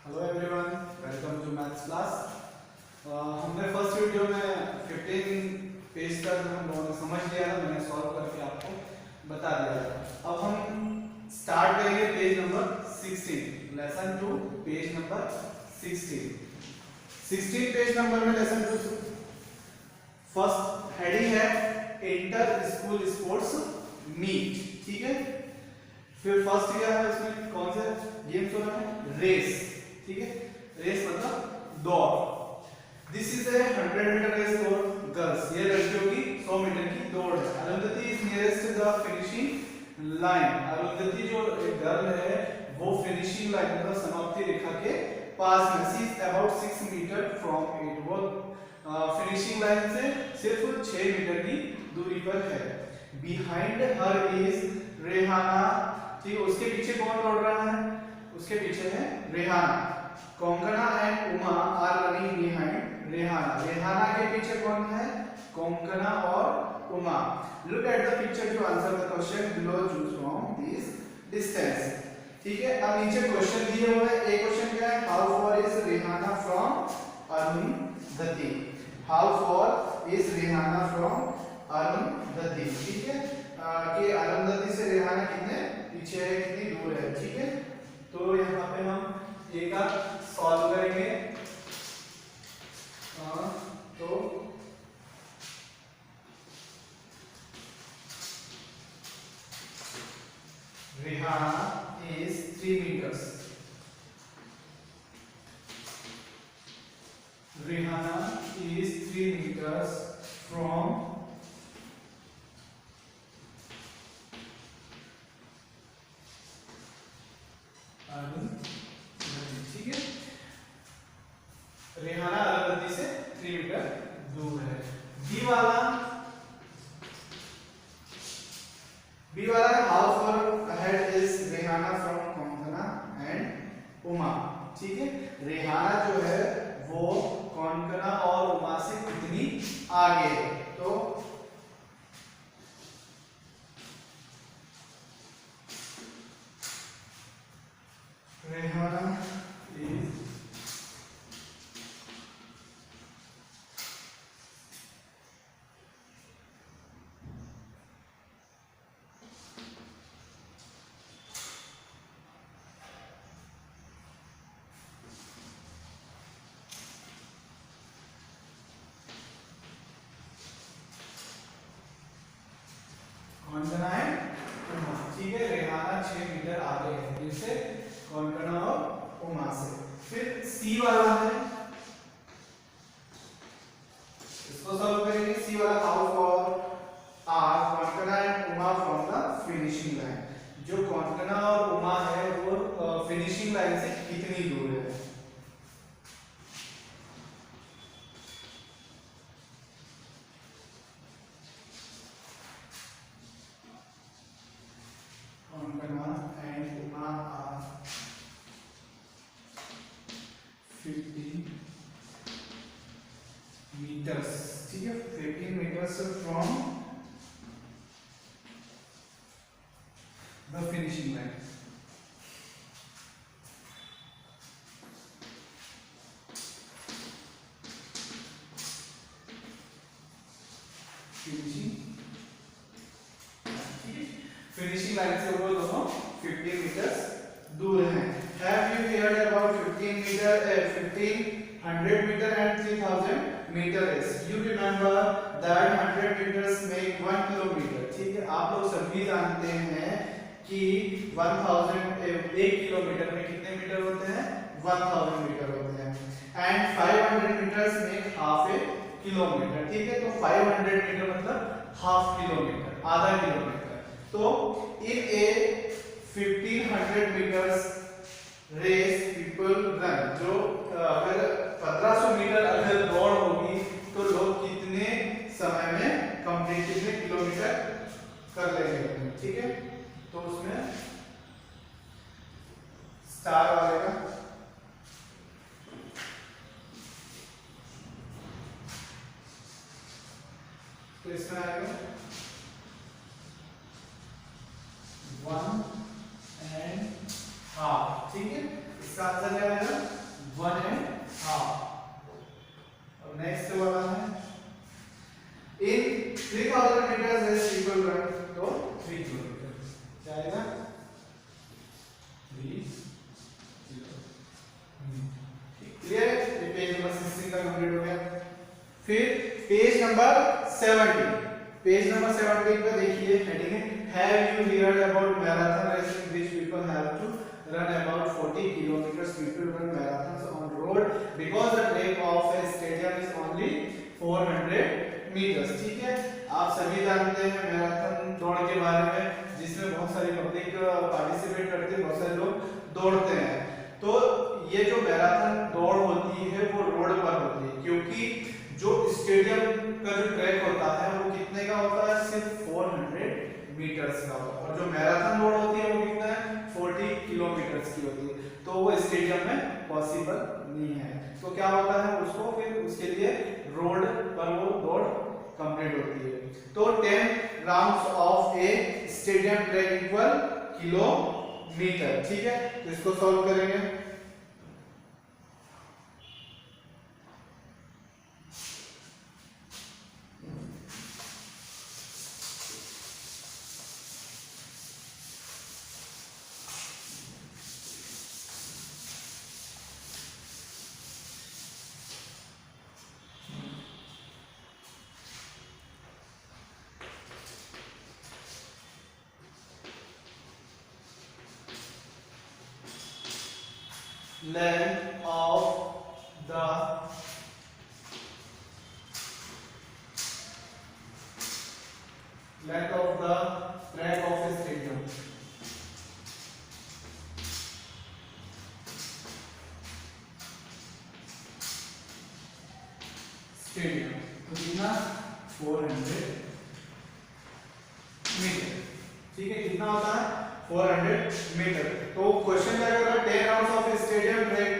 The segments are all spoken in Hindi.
Hello everyone, welcome to maths class. हमने फर्स्ट वीडियो में 15 पेज तक हम लोगों ने समझ लिया था, मैंने सॉल्व करके आपको बता दिया था। अब हम स्टार्ट करेंगे page number 16, lesson 2 page number 16 page number में लेसन 2 फर्स्ट हेडिंग है इंटर स्कूल स्पोर्ट्स मीट। ठीक है, फिर फर्स्ट क्या है, इसमें कौन से गेम्स हो रहे हैं? रेस। ठीक है, रेस मतलब दौड़। This is a 100 metre race for girls. ये लड़कियों की 100 मीटर की दौड़ है। Arundhati is nearest the finishing line. Arundhati जो एक गर्ल है वो फिनिशिंग लाइन मतलब समाप्ति रेखा के पास में, C is about 6 meter from it. वो फिनिशिंग लाइन से सिर्फ 6 मीटर की दूरी पर है। Behind her is Rehana. ठीक है, उसके पीछे कौन दौड़ रहा है? उसके पीछे है Rehana. Konkana and Uma are running behind Rehana. Rehana के पीछे कौन है? कोंकणा और Uma. Look at the picture to answer the question below, choose from this distance. ठीक है, अब नीचे क्वेश्चन दिए हुए हैं। एक क्वेश्चन क्या है? How for is Rehana from Arundhati. How for is Rehana from Arundhati. ठीक है, कि अरुंधति से रेहाना कितने पीछे है, कितनी दूर है। ठीक है, तो यहाँ पे हम ये का सॉल्व करेंगे। तो Rehana is 3 meters. Rihanna is 3 meters from ठीक है, रेहाना अरुंधति से 3 मीटर दूर है। बी वाला how for ahead is Rehana from Konkona and Uma. ठीक है, रेहाना जो है वो कोंकणा और उमा से कितनी आगे है? तो रेहाना इज कोंकणा एंड उमा। ठीक है, रेहाना 6 मीटर आगे है जिससे कोंकणा और उमा से। फिर सी वाला है, इसको सॉल्व करेंगे। सी वाला how far are Konkana and Uma from the finishing line. जो कोंकणा और उमा है वो फिनिशिंग लाइन से कितनी दूर है? Konkana and Uma are 50 meters। ठीक है, 15 meters from the finishing line। Finishing line से वो दोनों 15 मीटर दूर हैं। Have you heard about 1500 meter and 3000 meter race? You remember that 100 meters make 1 kilometer। ठीक है, आप लोग सभी जानते हैं कि 1 किलोमीटर में कितने मीटर होते हैं? 1000 मीटर होते हैं। And 500 meters make half a kilometre. ठीक है, तो 500 मीटर मतलब हाफ किलोमीटर, आधा किलोमीटर। तो इन ए 1500 meters रेस पीपल रन, जो अगर 1500 मीटर अगर दौड़ होगी तो लोग कितने समय में कंप्लीट, कितने किलोमीटर कर लेंगे? ठीक है, तो उसमें स्टार वाले का तो इसमें आएगा 1 and हाफ। ठीक है, इसका आंसर क्या आएगा 1.5। और नेक्स्ट वाला है इन 3000 meters as people run, तो 3 किलोमीटर क्या आएगा 3 क्लियर है। ये पेज नंबर 16 का कंप्लीट हो गया। फिर पेज नंबर 17, पेज नंबर 17 पे देखिए हेडिंग है have you heard about marathon racing which people have to run about 40 kilometers. People run marathons on road because the track of a stadium is only 400 meters. ठीक है, आप सभी जानते हैं मैराथन दौड़ के बारे में जिसमें बहुत सारी पब्लिक पार्टिसिपेट करती है, बहुत सारे लोग दौड़ते हैं। तो ये जो मैराथन दौड़ होती है वो रोड पर होती है, क्योंकि जो स्टेडियम का जो ट्रैक होता है वो कितने का होता है, सिर्फ 400 मीटर्स का होता है, और जो मैराथन दौड़ होती है वो कितना है 40 किलोमीटर्स की होती है। तो वो स्टेडियम में पॉसिबल नहीं है, तो क्या होता है उसको फिर उसके लिए रोड पर वो दौड़ कंप्लीट होती है। तो 10 rounds of A stadium track equal kilometre. ठीक है, तो इसको सॉल्व करेंगे। Length of the track of a stadium. Stadium तो कितना 400 मीटर। ठीक है, कितना होता है 400 मीटर। तो क्वेश्चन क्या कर रहा है 10 rounds of stadium track,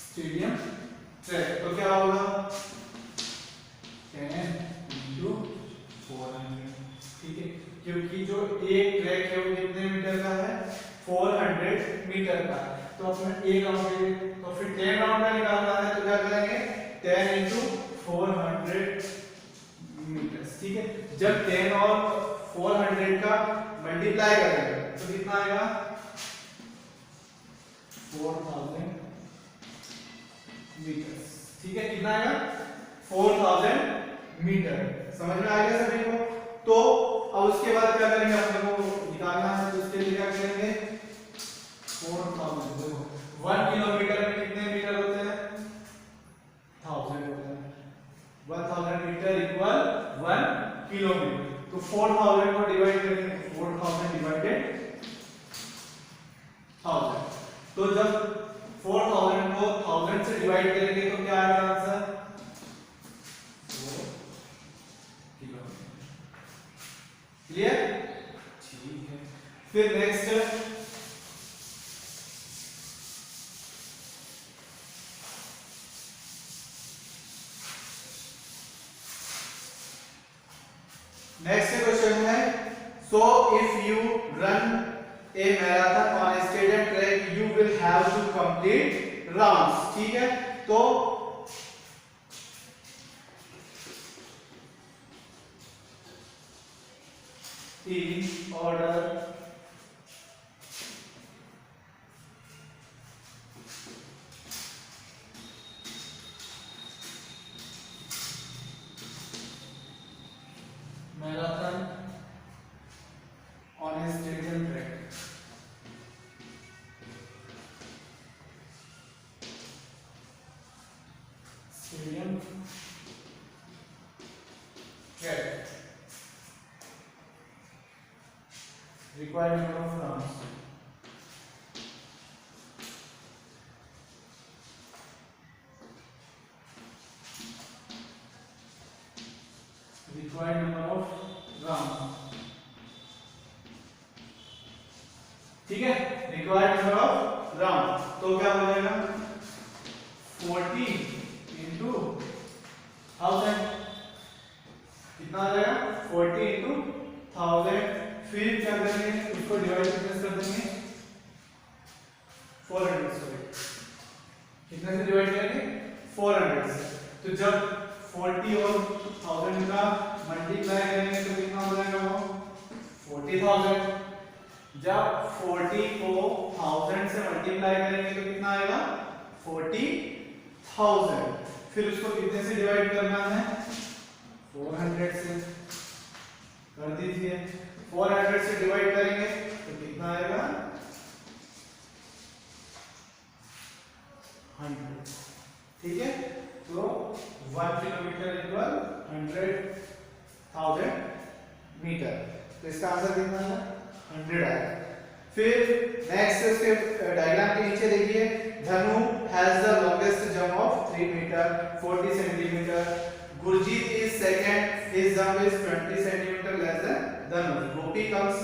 stadium track, तो क्या होगा 10 into 400। ठीक है, क्योंकि जो एक ट्रैक है वो कितने मीटर का है 400 मीटर का। तो अपने एक राउंड के लिए तो फिर 10 राउंड का निकालना है, तो क्या करेंगे 10 into 400 मीटर। ठीक है, जब 10 और 400 का मल्टीप्लाई करेंगे तो कितना आएगा 4000 मीटर। ठीक है, कितना आएगा 4000 मीटर। समझ में आ गया सभी को। तो अब उसके बाद क्या करेंगे, अपने को निकालना है, तो उसके लिए क्या करेंगे 4000, देखो 1 किलोमीटर में कितने मीटर होते हैं 1000 होते हैं। 1000 मीटर इक्वल 1 किलोमीटर। तो 4000 को डिवाइड करेंगे, 4000 डिवाइडेड 1000। तो जब 4000 को 1000 से डिवाइड करेंगे तो क्या आएगा आंसर 4 किलोमीटर। क्लियर? ठीक है, फिर नेक्स्ट क्वेश्चन है so if you run a marathon on a stadium track you will have to complete rounds. ठीक है, तो in order marathon on a stadium track required number of rounds required number of rounds। ठीक है, रिक्वायर्ड नंबर ऑफ राउंड। तो क्या हो जाएगा 40 इंटू 1000, कितना आ जाएगा 40 इंटू 1000। फिर क्या करेंगे, उसको डिवाइड कर देंगे 400 से, कितने से डिवाइड करेंगे 400 से। तो जब 40 और 1000 का मल्टीप्लाई करेंगे तो कितना हो जाएगा वो 40,000। जब 40 को 1000 से मल्टीप्लाई करेंगे तो कितना आएगा 40,000। फिर उसको कितने से डिवाइड करना है 400 से, कर दीजिए। 400 से डिवाइड करेंगे तो कितना आएगा 100, ठीक है। तो 1 किलोमीटर इक्वल 100,000 मीटर। तो इसका आंसर कितना है 100 आएगा। फिर नेक्स्ट उसके डायग्राम के नीचे देखिए, Dhanu has the longest jump of 3 metre 40 centimetre, Gurjeet is second, his jump is 20 centimeter less than Dhanu. Gopi comes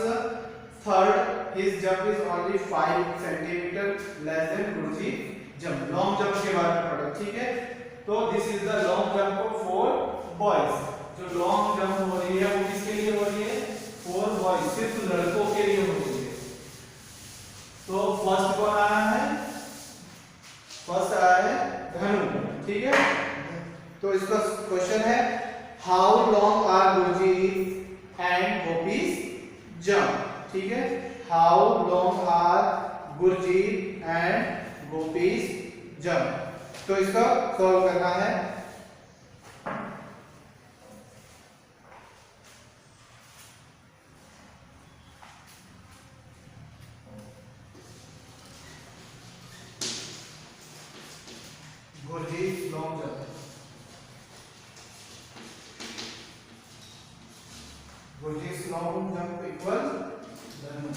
third, his jump is only 5 centimeter less than Gurjeet jump. Long jump के बारे में पढ़ा, ठीक है। तो this is the long jump for boys. जो long jump हो रही है वो किसके लिए हो रही है for boys, सिर्फ लड़कों के लिए हो रही है। तो फर्स्ट कौन आया है, फर्स्ट आया है धनु, ठीक है। तो इसका क्वेश्चन है How long are Gurjeet and Gopi's jump, ठीक है। How long are Gurjeet and Gopi's jump। तो इसका सॉल्व करना है। Gurjeet long jump, Gurjeet's long jump equal Dhanu।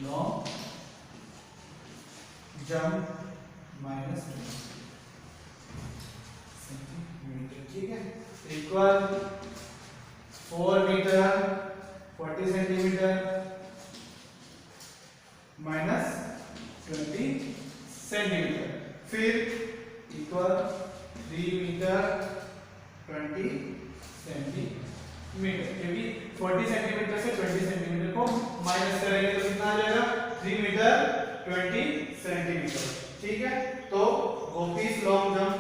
Long jump minus 20 centimetre, ठीक है, equal 4 metre 40 centimetre minus 20 centimetre, फिर इक्वल 3 मीटर 20 सेंटीमीटर। क्योंकि 40 सेंटीमीटर से 20 सेंटीमीटर को माइनस करेंगे तो कितना आ जाएगा 3 मीटर 20 सेंटीमीटर, ठीक है। तो gopis long jump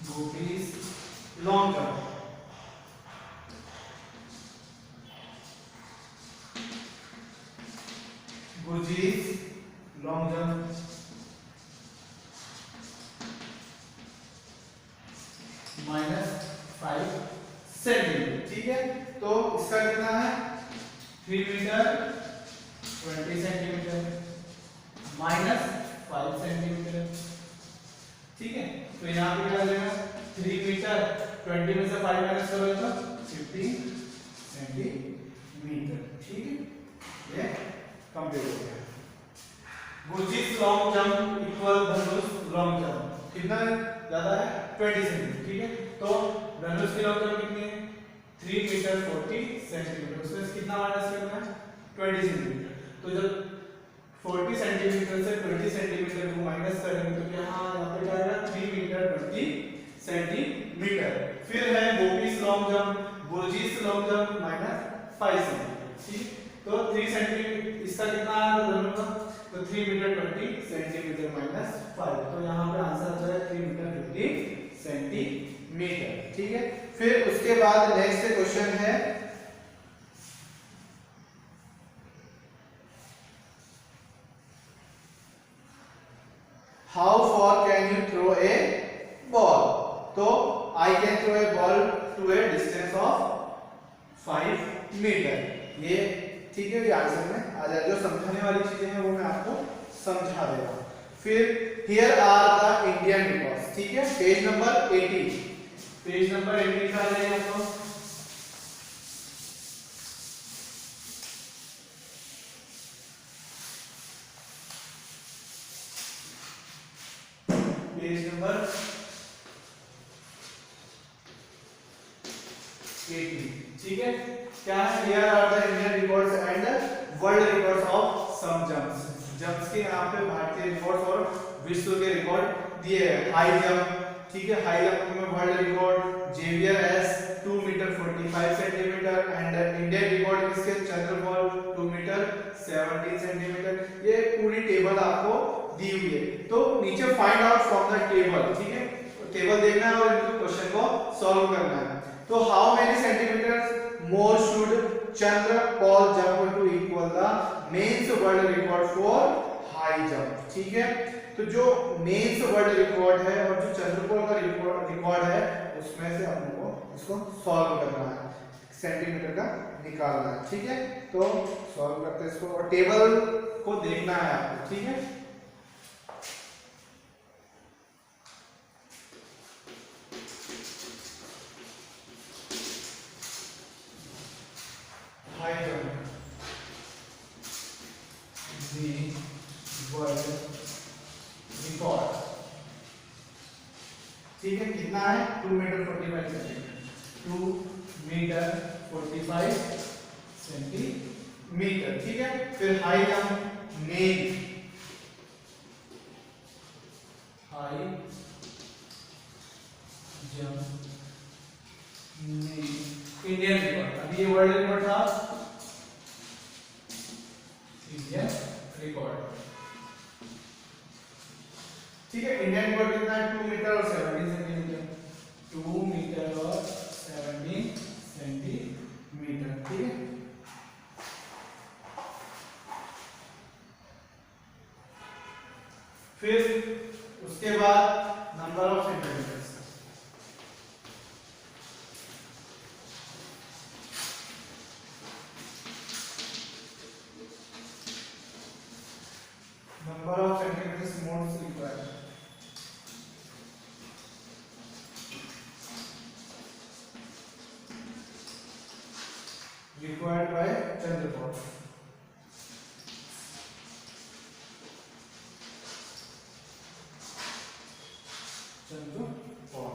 Gopi's long jump Gurjeet's long jump minus 5 centimetre, ठीक है। तो इसका कितना है 3 मीटर 20 सेंटीमीटर माइनस 5 सेंटीमीटर, ठीक है। तो यहाँ पे क्या आ जाएगा 3 मीटर 20 में से 5 माइनस करोगे तो 15 सेंटीमीटर, ठीक है। ये कंप्लीट हो गया। गुरजीत लॉन्ग जंप इक्वल धनुष लॉन्ग जंप, कितना ज्यादा है 20 सेंटीमीटर, ठीक है। तो धनुष की लॉन्ग जंप कितनी है 3 मीटर 40 सेंटीमीटर, उसमें कितना माइनस करना है 20 सेंटीमीटर। तो जब 40 सेंटीमीटर से 20 सेंटीमीटर को माइनस करेंगे तो यहाँ पे क्या आएगा 3 मीटर 20 सेंटीमीटर। फिर है gopis long jump Gurjeet long jump minus 5 centimetre, ठीक। तो 3 सेंटीमीटर इसका कितना आया दोनों का, तो 3 मीटर 20 सेंटीमीटर माइनस 5, तो यहाँ पे आंसर आ जाएगा 3 मीटर 50 सेंटीमीटर, ठीक है। फिर उसके बाद नेक्स्ट क्वेश्चन है How far can you throw a ball? तो I can throw a ball to a distance of 5 metre. ये ठीक है, ये आंसर में आ जाए। जो समझाने वाली चीजें हैं वो मैं आपको समझा दे रहा हूँ। फिर here are the Indian records, ठीक है। पेज नंबर 80, पेज नंबर 80 का है आपको। पेज नंबर 80, ठीक है। क्या है, here are the Indian records and world records of some jumps. Jumps के यहाँ पे भारतीय रिकॉर्ड और विश्व के रिकॉर्ड दिए हैं। हाई जंप, ठीक है, हाई जंप में world record Javier S 2 metre 45 centimetre and Indian record किसके, चंद्रपॉल 2 मीटर 17 सेंटीमीटर। ये पूरी टेबल आपको दी हुई है, तो नीचे find out from the table, ठीक है। टेबल देखना है और इनको क्वेश्चन को सॉल्व करना है। तो how many centimetre more should Chanderpaul jump to equal the men's world record for high jump, ठीक है। तो जो मेंस वर्ल्ड रिकॉर्ड है और जो चंद्रपॉल का रिकॉर्ड है उसमें से हम लोग को इसको सॉल्व करना है, सेंटीमीटर का निकालना है, ठीक है। तो सॉल्व करते हैं इसको और टेबल को देखना है आपको, ठीक है। हाई जंप वर्ल्ड रिकॉर्ड, ठीक है, कितना है, 2 मीटर 45 सेंटीमीटर, 2 मीटर 45 सेंटीमीटर, ठीक है। फिर high jump main, high jump main Indian record, अभी ये वर्ल्ड रिकॉर्ड था, इंडियन रिकॉर्ड, ठीक है। इंडियन रिकॉर्ड कितना है, 2 मीटर और 17 सेंटीमीटर, 2 मीटर और 17 सेंटीमीटर, ठीक है। फिर उसके बाद number of centimetres, number of centimeters modes required, required by Chandrapal, Chandrapal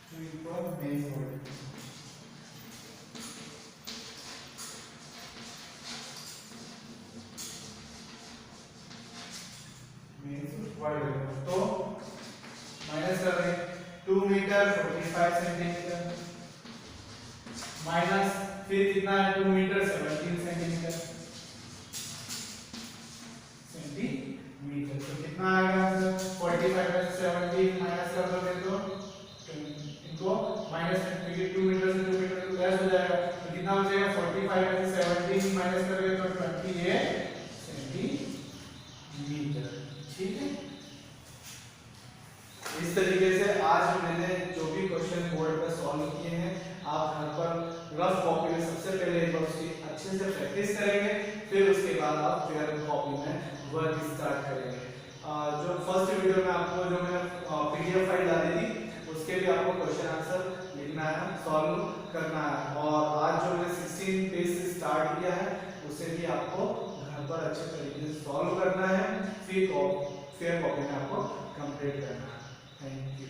to equal main body, तो माइनस कर रहे हैं, 2 मीटर 45 सेंटीमीटर माइनस फिर कितना है, 2 मीटर 17 सेंटीमीटर, तो कितना आएगा आंसर, 45 में 17 माइनस कर दोगे तो इनको माइनस क्योंकि 2 मीटर से 2 मीटर तो प्लस हो जाएगा, तो कितना हो जाएगा, 45 में 17 माइनस करोगे तो 28 सेंटीमीटर, ठीक है। इस तरीके से आज मैंने जो भी क्वेश्चन बोर्ड पर सॉल्व किए हैं, आप घर पर रफ कॉपी में सबसे पहले एक बार उसकी अच्छे से प्रैक्टिस करेंगे, फिर उसके बाद आप फेयर कॉपी में वर्क स्टार्ट करेंगे। जो फर्स्ट वीडियो में आपको जो मैंने पीडीएफ फाइल डाली थी उसके भी आपको क्वेश्चन आंसर लिखना है, सॉल्व करना है, और आज जो मैंने 16 पेज से स्टार्ट किया है उसे भी आपको घर पर अच्छे तरीके से सॉल्व करना है, फिर फेयर कॉपी में आपको कंप्लीट करना है। Thank you.